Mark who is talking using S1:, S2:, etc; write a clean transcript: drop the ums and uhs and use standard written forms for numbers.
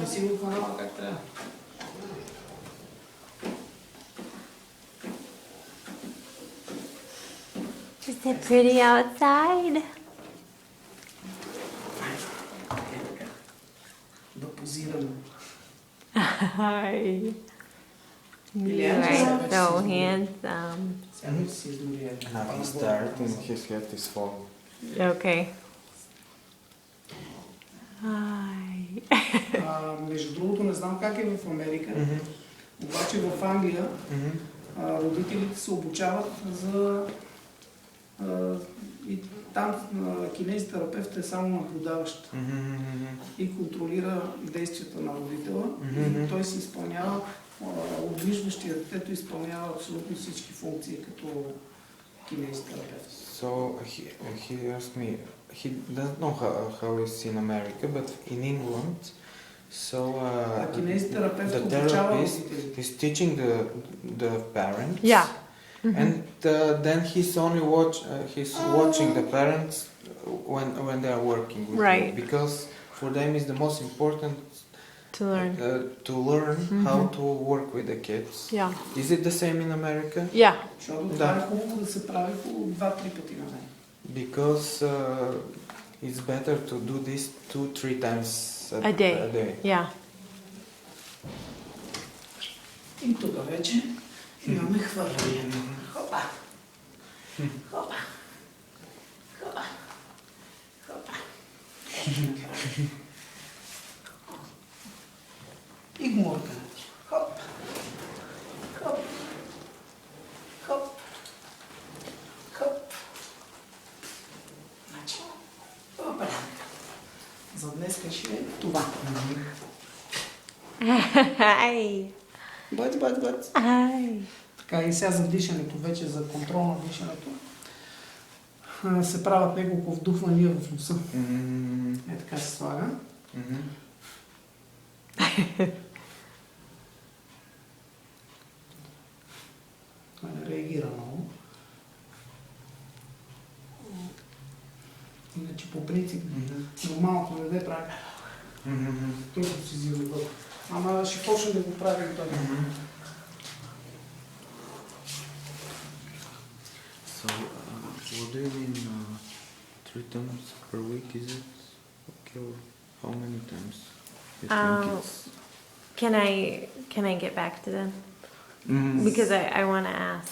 S1: Не си го хванала как трябва.
S2: Is it pretty outside?
S1: Да позираме.
S2: Hi. You
S1: Billie
S2: are
S1: Eilish.
S2: so handsome.
S1: Сега да си изморя.
S3: Now he started and his head is falling.
S2: Okay. Hi.
S1: Между другото, не знам как е в Америка, обаче в Англия родителите се обучават за... И там кинезитерапевтът е само наблюдаващ и контролира действията на родителя. И той се изпълнява, обвиждащия детето изпълнява абсолютно всички функции като кинезитерапевт.
S3: So he asked me, he doesn't know how it's in America, but in England, so
S1: Кинезитерапевт
S3: the
S1: обучава
S3: therapist
S1: родителите.
S3: is teaching the parents.
S2: Yeah.
S3: And then he's only watching the parents when they are working with
S2: Right.
S3: you, because for them is the most important
S2: To learn.
S3: to learn how to work with the kids.
S2: Yeah.
S3: Is it the same in America?
S2: Yeah.
S1: Защото това е хубаво да се прави по 2-3 пъти на ден.
S3: Because it's better to do this 2-3 times
S2: A day. Yeah.
S1: И тук вече имаме хвърляне. Хопа! Хопа! Хопа! Хопа! И гмурка. Хоп! Хоп! Хоп! Хоп! Значи, опа! За днес ще е това.
S2: Hi.
S1: Бъц, бъц, бъц.
S2: Hi.
S1: Така и сега за дишането, вече за контрол на дишането, се правят няколко вдухвания в носа. Е така се слага. Това не реагира много. Иначе по принцип нормалното не да прави. Той като си зива. Ама ще почне да го прави и той.
S3: So, what do you mean 3 times per week? Is it okay? Or how many times? You think it's...
S2: Can I get back to them? Because I want to ask.